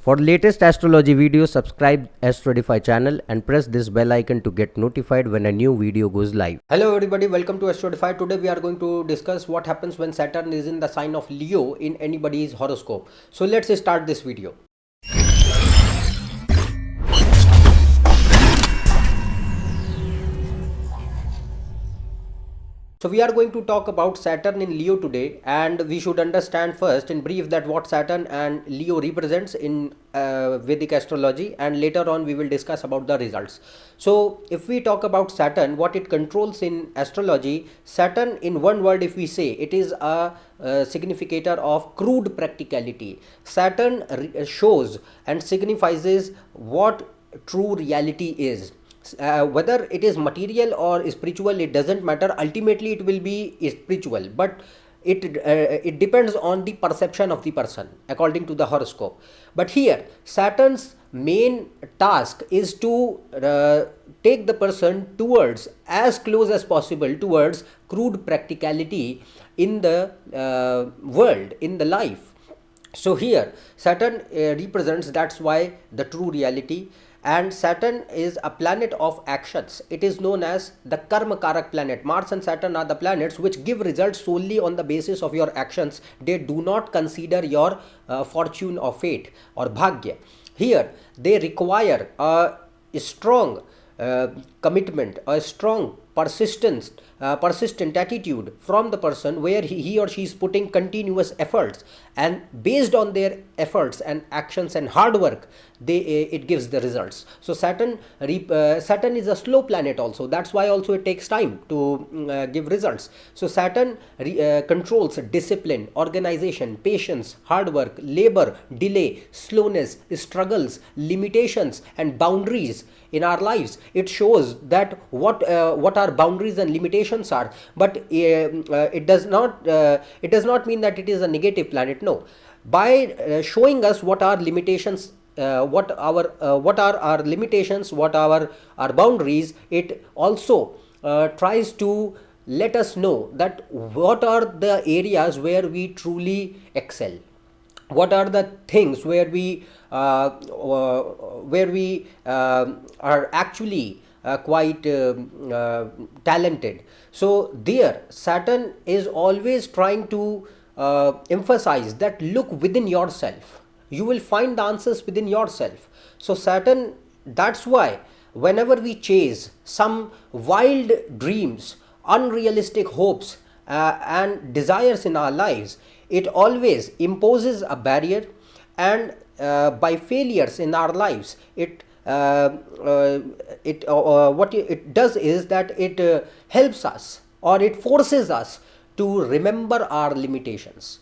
For latest astrology videos, subscribe AstroEdify channel and press this bell icon to get notified when a new video goes live. Hello everybody, welcome to AstroEdify. Today we are going to discuss what happens when Saturn is in the sign of Leo in anybody's horoscope. So let's start this video. So we are going to talk about Saturn in Leo today, and we should understand first in brief that what Saturn and Leo represents in Vedic astrology, and later on we will discuss about the results. So if we talk about Saturn, what it controls in astrology, Saturn in one word if we say, it is a significator of crude practicality. Saturn shows and signifies what true reality is. Whether it is material or spiritual, it doesn't matter. Ultimately it will be spiritual, but it depends on the perception of the person according to the horoscope. But here Saturn's main task is to take the person towards as close as possible towards crude practicality in the world, in the life. So here Saturn represents, that's why, the true reality. And Saturn is a planet of actions. It is known as the Karma Karak planet. Mars and Saturn are the planets which give results solely on the basis of your actions. They do not consider your fortune or fate or bhagya. Here they require a strong commitment, a strong persistent attitude from the person, where he or she is putting continuous efforts, and based on their efforts and actions and hard work, it gives the results. So Saturn is a slow planet also, that's why also it takes time to give results. So Saturn controls discipline, organization, patience, hard work, labor, delay, slowness, struggles, limitations and boundaries in our lives. It shows that what our boundaries and limitations are, but it does not mean that it is a negative planet. No, by showing us what our limitations, what are our limitations, what are our boundaries, it also tries to let us know that what are the areas where we truly excel, what are the things where we are actually quite talented. So there Saturn is always trying to emphasize that look within yourself, you will find the answers within yourself. So Saturn, that's why whenever we chase some wild dreams, unrealistic hopes and desires in our lives, it always imposes a barrier, and by failures in our lives, what it does is that it helps us, or it forces us to remember our limitations,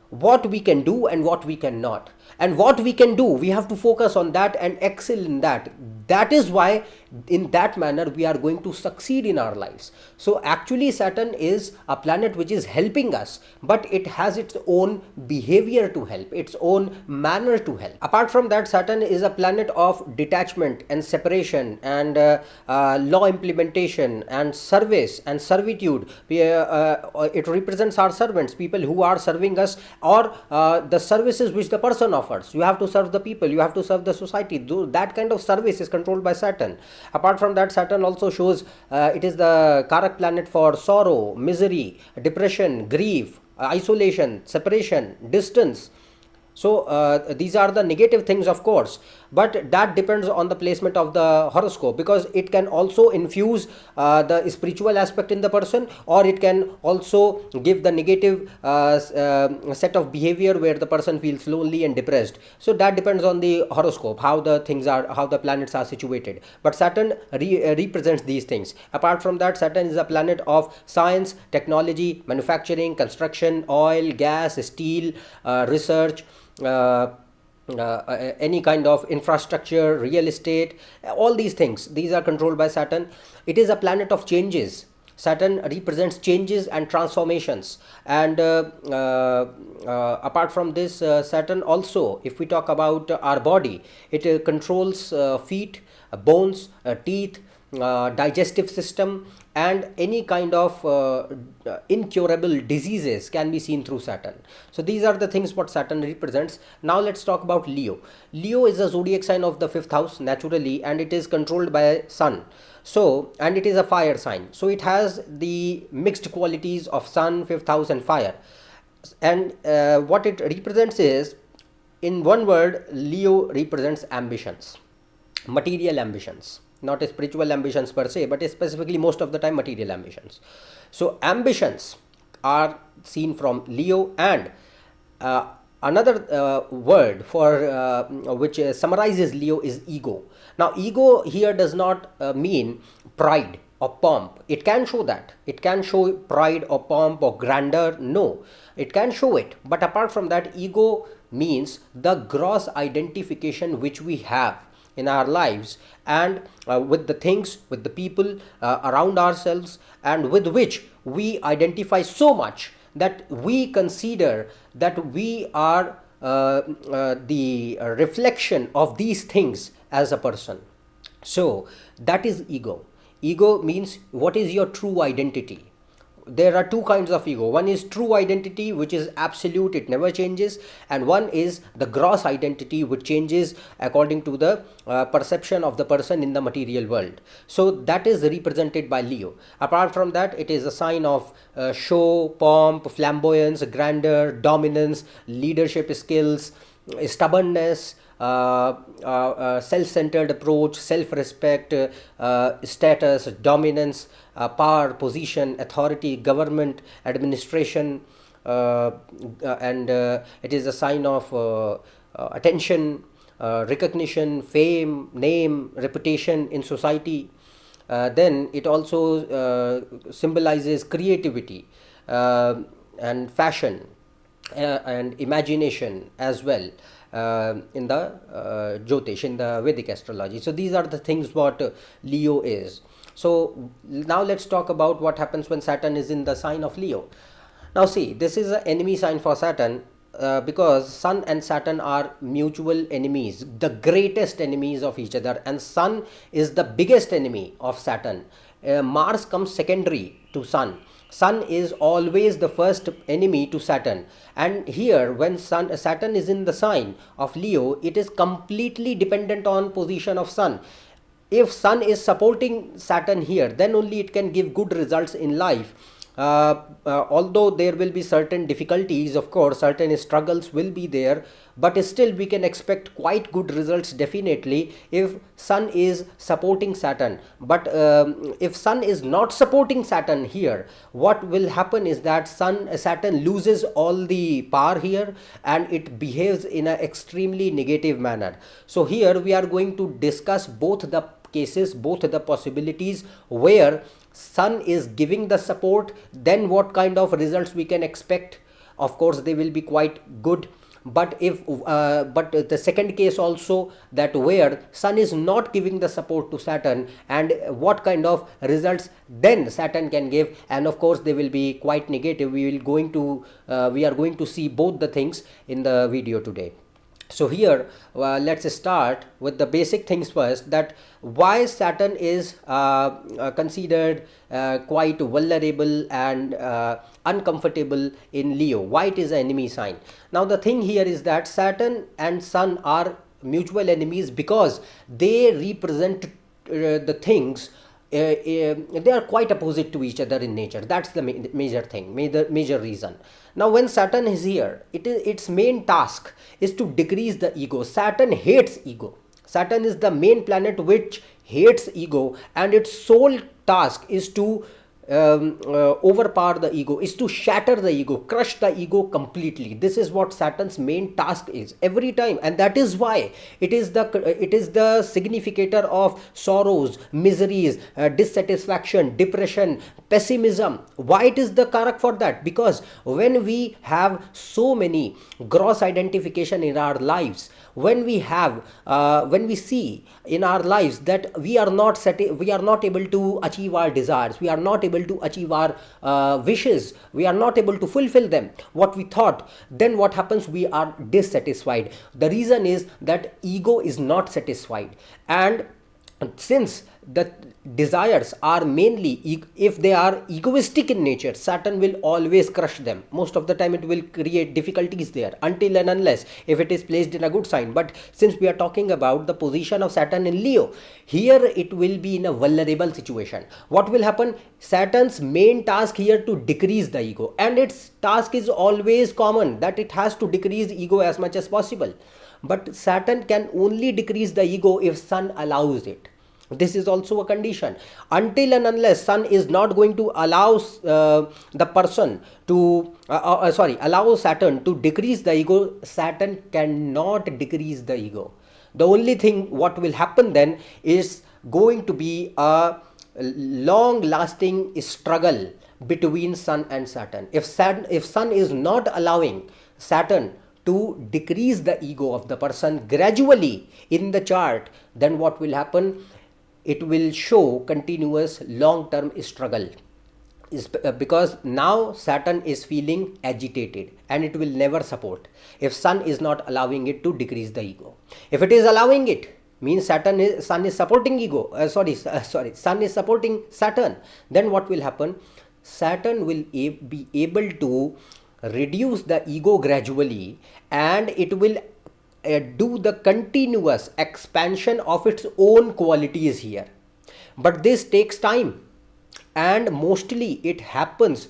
what we can do and what we cannot. And what we can do, we have to focus on that and excel in that. That is why in that manner we are going to succeed in our lives. So actually Saturn is a planet which is helping us, but it has its own behavior to help, its own manner to help. Apart from that, Saturn is a planet of detachment and separation and law implementation and service and servitude. It represents our servants, people who are serving us, or the services which the person offers. You have to serve the people, you have to serve the society. That kind of service is controlled by Saturn. Apart from that, Saturn also shows it is the Karak planet for sorrow, misery, depression, grief, isolation, separation, distance. So these are the negative things, of course, but that depends on the placement of the horoscope, because it can also infuse the spiritual aspect in the person, or it can also give the negative set of behavior where the person feels lonely and depressed. So that depends on the horoscope, how the things are, how the planets are situated. But Saturn represents these things. Apart from that, Saturn is a planet of science, technology, manufacturing, construction, oil, gas, steel, research, any kind of infrastructure, real estate, all these things, these are controlled by Saturn. It is a planet of changes. Saturn represents changes and transformations. And apart from this, Saturn also, if we talk about our body, it controls feet, bones, teeth, digestive system, and any kind of incurable diseases can be seen through Saturn. So these are the things what Saturn represents. Now let's talk about Leo. Leo is a zodiac sign of the 5th house naturally, and it is controlled by Sun. So, and it is a fire sign, so it has the mixed qualities of Sun, 5th house and fire. And what it represents is, in one word, Leo represents ambitions, material ambitions, not spiritual ambitions per se, but specifically most of the time material ambitions. So ambitions are seen from Leo, and another word for which summarizes Leo is ego. Now ego here does not mean pride or pomp. It can show that, it can show pride or pomp or grandeur, no, it can show it, but apart from that, ego means the gross identification which we have in our lives, and with the things, with the people around ourselves, and with which we identify so much that we consider that we are the reflection of these things as a person. So that is ego. Ego means what is your true identity. There are two kinds of ego. One is true identity, which is absolute, it never changes, and one is the gross identity, which changes according to the perception of the person in the material world. So that is represented by Leo. Apart from that, it is a sign of show, pomp, flamboyance, grandeur, dominance, leadership skills, stubbornness, self-centered approach, self-respect, status, dominance, power, position, authority, government, administration, and it is a sign of attention, recognition, fame, name, reputation in society. Then it also symbolizes creativity and fashion and imagination as well. In the Jyotish, in the Vedic astrology. So these are the things what Leo is. So now let's talk about what happens when Saturn is in the sign of Leo. Now see, this is an enemy sign for Saturn because Sun and Saturn are mutual enemies, the greatest enemies of each other, and Sun is the biggest enemy of Saturn. Mars comes secondary to Sun. Sun is always the first enemy to Saturn, and here when Saturn is in the sign of Leo, it is completely dependent on position of Sun. If Sun is supporting Saturn here, then only it can give good results in life. Although there will be certain difficulties, of course, certain struggles will be there, but still we can expect quite good results definitely if Sun is supporting Saturn. But if Sun is not supporting Saturn here, what will happen is that Saturn loses all the power here, and it behaves in an extremely negative manner. So here we are going to discuss both the cases, both the possibilities where Sun is giving the support, then what kind of results we can expect. Of course they will be quite good, but if but the second case also, that where Sun is not giving the support to Saturn, and what kind of results then Saturn can give, and of course they will be quite negative. We are going to see both the things in the video today. So here let's start with the basic things first, that why Saturn is considered quite vulnerable and uncomfortable in Leo, why it is an enemy sign. Now the thing here is that Saturn and Sun are mutual enemies because they represent the things, they are quite opposite to each other in nature. That's the major thing, major reason. Now when Saturn is here, its main task is to decrease the ego. Saturn hates ego. Saturn is the main planet which hates ego, and its sole task is to overpower the ego, is to shatter the ego, crush the ego completely. This is what Saturn's main task is every time, and that is why it is the significator of sorrows, miseries, dissatisfaction, depression, pessimism. Why it is the karak for that? Because when we have so many gross identification in our lives, when we see in our lives that we are not able to achieve our desires, we are not able to achieve our wishes, we are not able to fulfill them, what we thought, then what happens? We are dissatisfied. The reason is that ego is not satisfied, and since the desires are mainly if they are egoistic in nature, Saturn will always crush them. Most of the time it will create difficulties there, until and unless if it is placed in a good sign. But since we are talking about the position of Saturn in Leo, here it will be in a vulnerable situation. What will happen? Saturn's main task here to decrease the ego, and its task is always common, that it has to decrease ego as much as possible. But Saturn can only decrease the ego if Sun allows it. This is also a condition. Until and unless Sun is not going to allow the person to allow Saturn to decrease the ego, Saturn cannot decrease the ego. The only thing what will happen then is going to be a long lasting struggle between Sun and Saturn. If Sun is not allowing Saturn to decrease the ego of the person gradually in the chart, then what will happen? It will show continuous long-term struggle, because now Saturn is feeling agitated and it will never support if Sun is not allowing it to decrease the ego. If it is allowing it, means Sun is supporting ego. Sun is supporting Saturn. Then what will happen? Saturn will be able to reduce the ego gradually, and it will do the continuous expansion of its own qualities here. But this takes time, and mostly it happens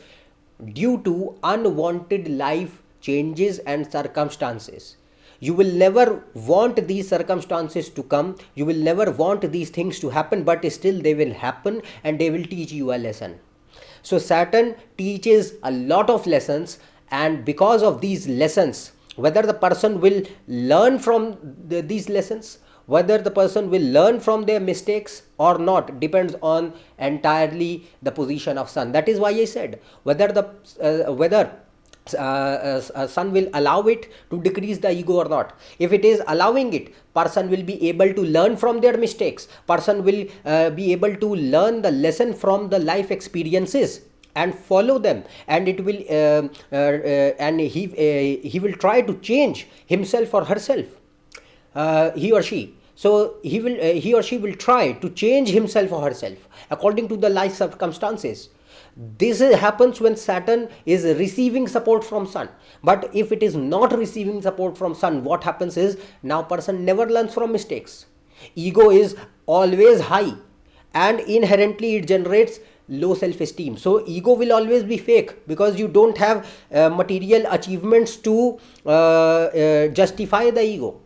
due to unwanted life changes and circumstances. You will never want these circumstances to come, you will never want these things to happen, but still they will happen and they will teach you a lesson. So Saturn teaches a lot of lessons, and because of these lessons, whether the person will learn from these lessons, whether the person will learn from their mistakes or not, depends on entirely the position of Sun. That is why I said whether Sun will allow it to decrease the ego or not. If it is allowing it, person will be able to learn from their mistakes, person will be able to learn the lesson from the life experiences and follow them, and it will and he will try to change himself or herself, he or she. So he or she will try to change himself or herself according to the life circumstances. This happens when Saturn is receiving support from Sun. But if it is not receiving support from Sun, what happens is, now person never learns from mistakes. Ego is always high, and inherently it generates low self-esteem. So ego will always be fake, because you don't have material achievements to justify the ego.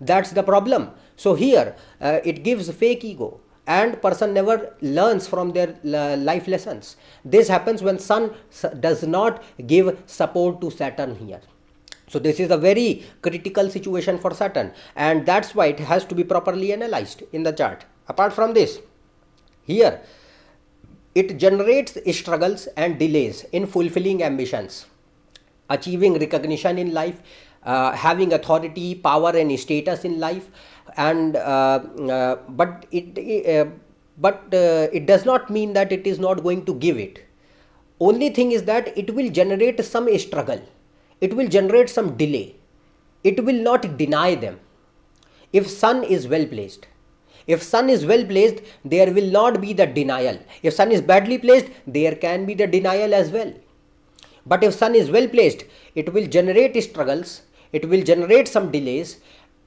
That's the problem. So here it gives fake ego, and person never learns from their life lessons. This happens when Sun does not give support to Saturn here. So this is a very critical situation for Saturn, and that's why it has to be properly analyzed in the chart. Apart from this, here it generates struggles and delays in fulfilling ambitions, achieving recognition in life, having authority, power and status in life, and but it does not mean that it is not going to give it. Only thing is that it will generate some struggle, it will generate some delay, it will not deny them. If Sun is well placed, if Sun is well placed, there will not be the denial. If Sun is badly placed, there can be the denial as well. But if Sun is well placed, it will generate struggles, it will generate some delays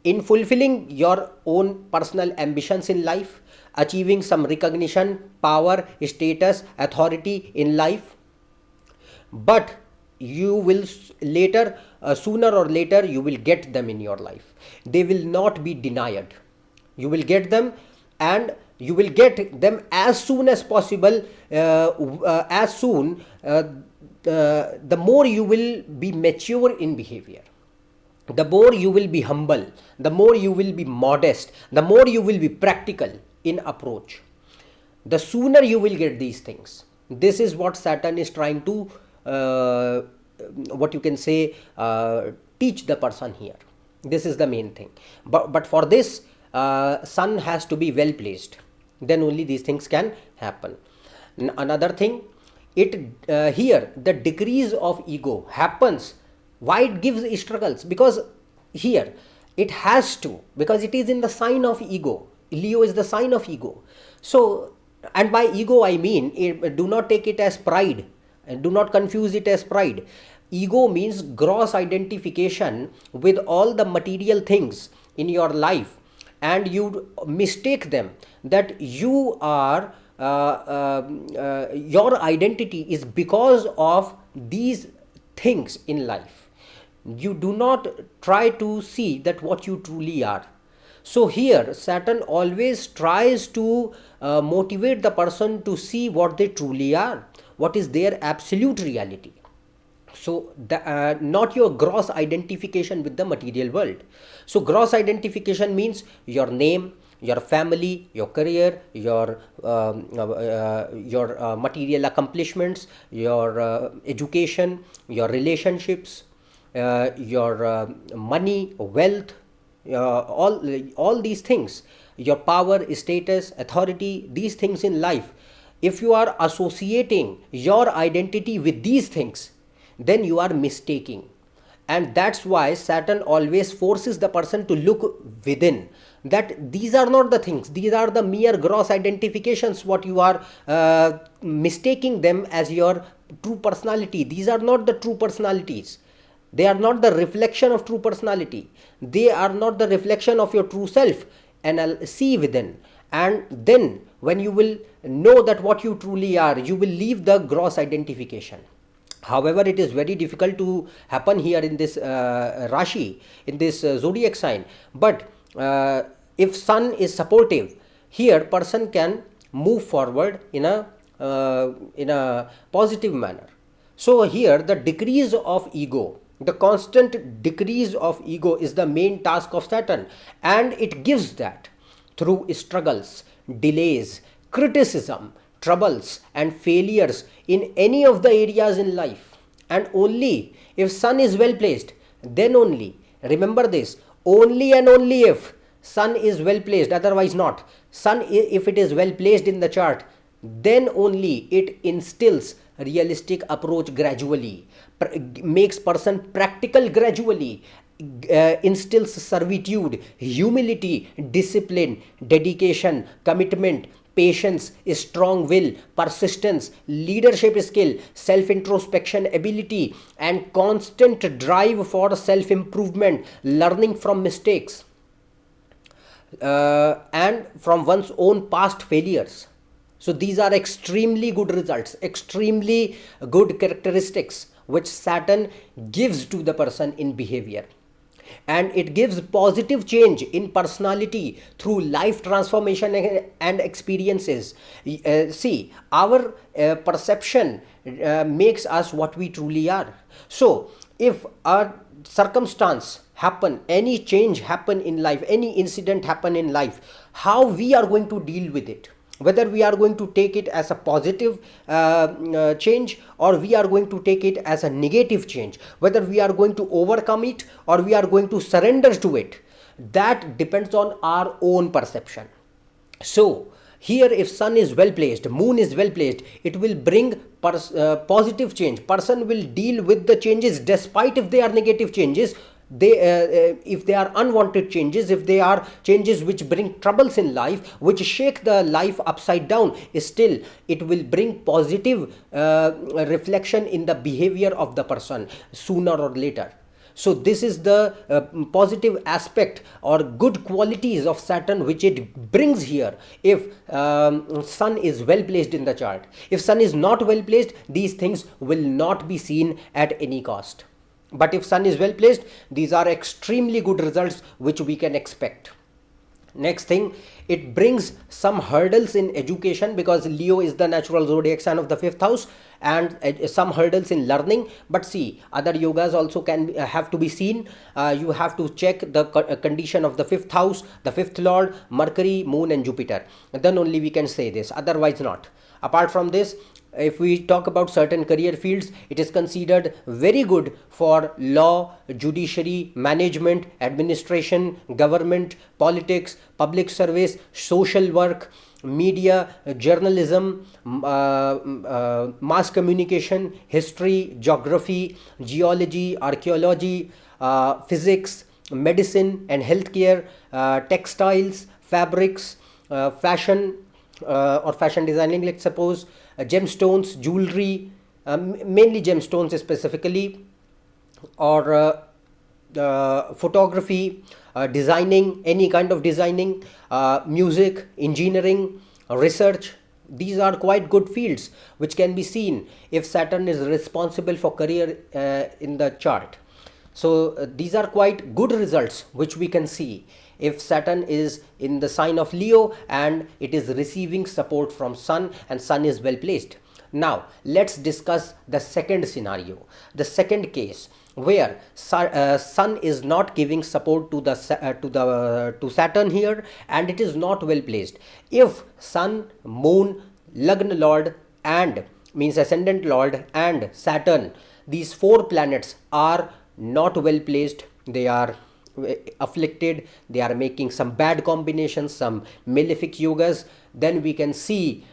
in fulfilling your own personal ambitions in life, achieving some recognition, power, status, authority in life. But you will later, sooner or later, you will get them in your life. They will not be denied. You will get them, and you will get them as soon as possible. The more you will be mature in behavior, the more you will be humble, the more you will be modest, the more you will be practical in approach, the sooner you will get these things. This is what Saturn is trying to teach the person here. This is the main thing. But for this, Sun has to be well placed, then only these things can happen. Another thing, here the decrease of ego happens. Why it gives struggles? Because here it has to, because it is in the sign of ego. Leo is the sign of ego. So, and by ego I mean, do not take it as pride, and do not confuse it as pride. Ego means gross identification with all the material things in your life, and you mistake them that you are your identity is because of these things in life. You do not try to see that what you truly are. So here Saturn always tries to motivate the person to see what they truly are, what is their absolute reality. So not your gross identification with the material world. So gross identification means your name, your family, your career, your material accomplishments, your education, your relationships, your money, wealth, all these things, your power, status, authority, these things in life. If you are associating your identity with these things, then you are mistaking. And that's why Saturn always forces the person to look within, that these are not the things, these are the mere gross identifications, what you are mistaking them as your true personality. These are not the true personalities. They are not the reflection of true personality. They are not the reflection of your true self. And I'll see within. And then when you will know that what you truly are, you will leave the gross identification. However, it is very difficult to happen here in this Rashi, in this zodiac sign. But if Sun is supportive, here person can move forward in a positive manner. So here the decrease of ego, the constant decrease of ego is the main task of Saturn, and it gives that through struggles, delays, criticism, troubles and failures in any of the areas in life. And only if Sun is well placed, then only, remember this, only and only if Sun is well placed, otherwise not. Sun, if it is well placed in the chart, then only it instills realistic approach gradually, makes person practical gradually, instills servitude, humility, discipline, dedication, commitment, patience, strong will, persistence, leadership skill, self-introspection ability, and constant drive for self-improvement, learning from mistakes and from one's own past failures. So these are extremely good results, extremely good characteristics which Saturn gives to the person in behavior. And it gives positive change in personality through life transformation and experiences. See, our perception makes us what we truly are. So if a circumstance happen, any change happen in life, any incident happen in life, how we are going to deal with it, whether we are going to take it as a positive change or we are going to take it as a negative change, whether we are going to overcome it or we are going to surrender to it, that depends on our own perception. So here if Sun is well placed, Moon is well placed, it will bring positive change. Person will deal with the changes despite if they are negative changes. If they are unwanted changes, if they are changes which bring troubles in life, which shake the life upside down, still it will bring positive reflection in the behavior of the person sooner or later. So this is the positive aspect or good qualities of Saturn which it brings here if Sun is well placed in the chart. If Sun is not well placed, these things will not be seen at any cost. But if Sun is well placed, these are extremely good results which we can expect. Next thing, it brings some hurdles in education because Leo is the natural zodiac sign of the 5th house, and some hurdles in learning. But see, other yogas also can have to be seen. You have to check the condition of the 5th house, the 5th lord, Mercury, Moon and Jupiter. Then only we can say this, otherwise not. Apart from this, if we talk about certain career fields, it is considered very good for law, judiciary, management, administration, government, politics, public service, social work, media, journalism, mass communication, history, geography, geology, archaeology, physics, medicine and healthcare, textiles, fabrics, fashion or fashion designing, let's suppose, gemstones, jewelry, mainly gemstones specifically, or photography, designing, any kind of designing, music, engineering, research. These are quite good fields which can be seen if Saturn is responsible for career in the chart. So these are quite good results which we can see if Saturn is in the sign of Leo and it is receiving support from Sun, and Sun is well placed. Now let's discuss the second scenario, the second case, where Sun is not giving support to to Saturn here, and it is not well placed. If Sun, Moon, Lagna Lord, and means ascendant Lord, and Saturn, these four planets are not well placed, they are afflicted, they are making some bad combinations, some malefic yogas, then we can see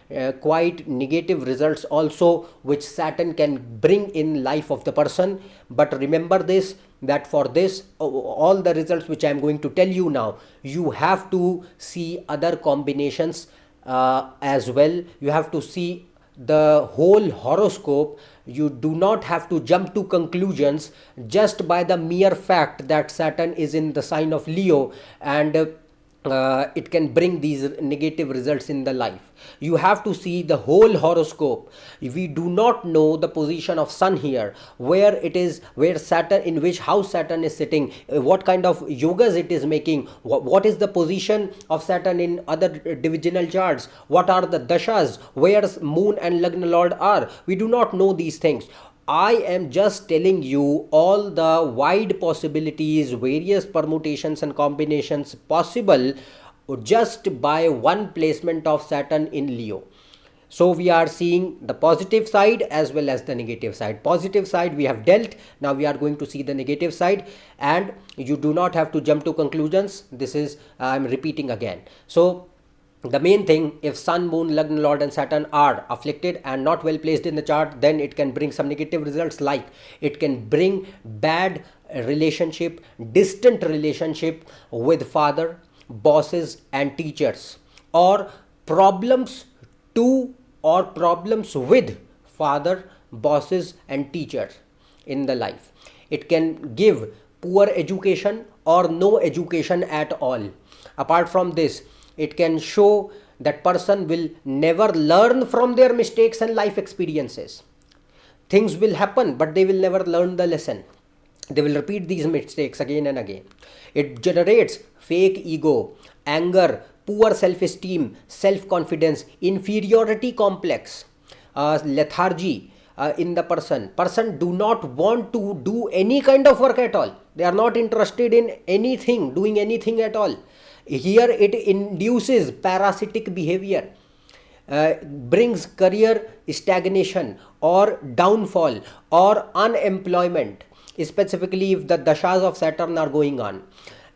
quite negative results also which Saturn can bring in life of the person. But remember this, that for this all the results which I am going to tell you now, you have to see other combinations as well. You have to see the whole horoscope. You do not have to jump to conclusions just by the mere fact that Saturn is in the sign of Leo and it can bring these negative results in the life. You have to see the whole horoscope. We do not know the position of Sun here, where it is, where Saturn, in which house Saturn is sitting, what kind of yogas it is making, what is the position of Saturn in other divisional charts, what are the dashas, where Moon and Lagna Lord are. We do not know these things. I am just telling you all the wide possibilities, various permutations and combinations possible just by one placement of Saturn in Leo. So we are seeing the positive side as well as the negative side. Positive side we have dealt, now we are going to see the negative side, and you do not have to jump to conclusions. This is, I am repeating again. So the main thing, if Sun, Moon, Lagna Lord and Saturn are afflicted and not well placed in the chart, then it can bring some negative results, like it can bring bad relationship, distant relationship with father, bosses and teachers, or problems to or problems with father, bosses and teachers in the life. It can give poor education or no education at all. Apart from this, it can show that person will never learn from their mistakes and life experiences. Things will happen, but they will never learn the lesson. They will repeat these mistakes again and again. It generates fake ego, anger, poor self-esteem, self-confidence, inferiority complex, lethargy in the person. Person do not want to do any kind of work at all. They are not interested in anything, doing anything at all. Here it induces parasitic behavior, brings career stagnation or downfall or unemployment, specifically if the dashas of Saturn are going on.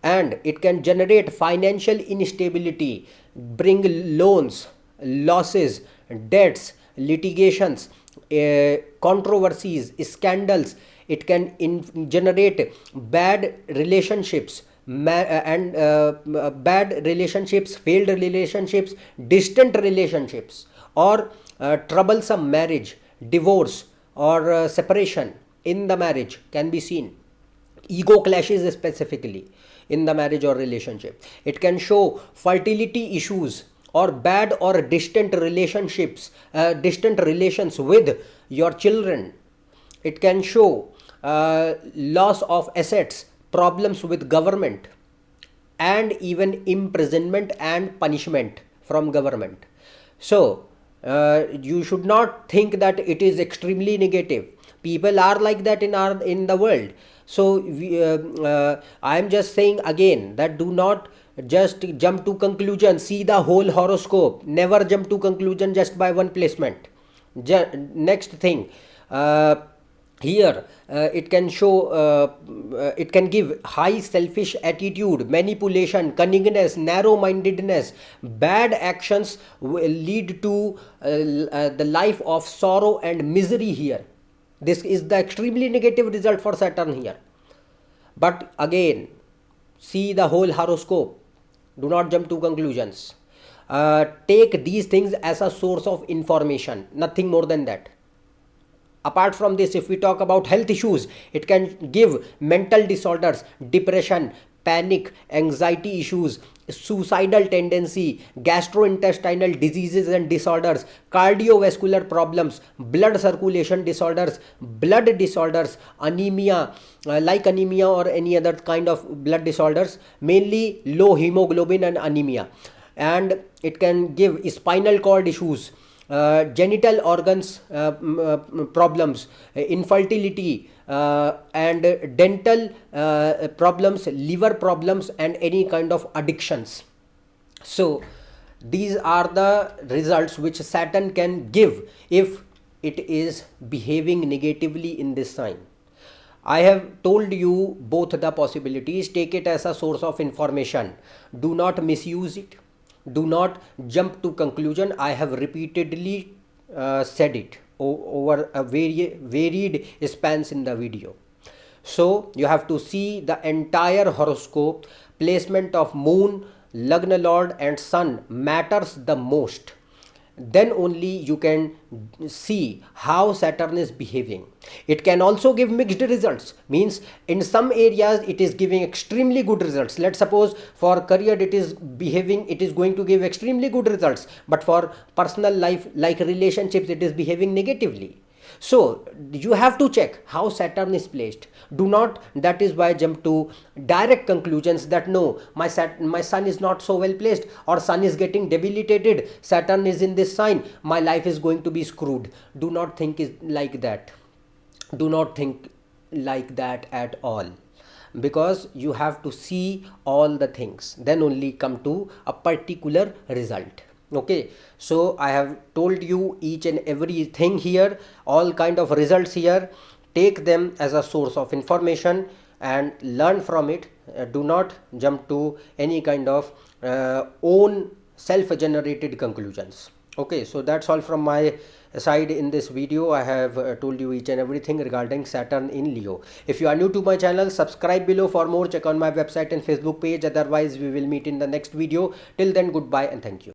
And it can generate financial instability, bring loans, losses, debts, litigations, controversies, scandals. It can generate bad relationships, bad relationships, failed relationships, distant relationships, or troublesome marriage, divorce or separation in the marriage can be seen. Ego clashes specifically in the marriage or relationship. It can show fertility issues or bad or distant relationships, distant relations with your children. It can show loss of assets, problems with government, and even imprisonment and punishment from government. So you should not think that it is extremely negative. People are like that in the world. So I am just saying again that do not just jump to conclusion. See the whole horoscope. Never jump to conclusion just by one placement. Next thing, here it can show, it can give high selfish attitude, manipulation, cunningness, narrow-mindedness. Bad actions will lead to the life of sorrow and misery here. This is the extremely negative result for Saturn here. But again, see the whole horoscope. Do not jump to conclusions. Take these things as a source of information, nothing more than that. Apart from this, if we talk about health issues, it can give mental disorders, depression, panic, anxiety issues, suicidal tendency, gastrointestinal diseases and disorders, cardiovascular problems, blood circulation disorders, blood disorders, anemia, like anemia or any other kind of blood disorders, mainly low hemoglobin and anemia. And it can give spinal cord issues, genital organs problems, infertility, and dental problems, liver problems, and any kind of addictions. So these are the results which Saturn can give if it is behaving negatively in this sign. I have told you both the possibilities. Take it as a source of information. Do not misuse it. Do not jump to conclusion. I have repeatedly said it over a varied spans in the video. So you have to see the entire horoscope. Placement of moon, lagna lord and sun matters the most. Then only you can see how Saturn is behaving. It can also give mixed results, means in some areas it is giving extremely good results. Let's suppose for career it is behaving, it is going to give extremely good results, but for personal life like relationships it is behaving negatively. So you have to check how Saturn is placed. Do not, that is why, jump to direct conclusions that no, my sun is not so well placed, or sun is getting debilitated, Saturn is in this sign, my life is going to be screwed. Do not think like that. Do not think like that at all, because you have to see all the things, then only come to a particular result. Okay, so I have told you each and everything here, all kind of results here. Take them as a source of information and learn from it. Do not jump to any kind of own self-generated conclusions. Okay, so that's all from my side in this video. I have told you each and everything regarding Saturn in Leo. If you are new to my channel, subscribe below for more. Check on my website and Facebook page. Otherwise, we will meet in the next video. Till then, goodbye and thank you.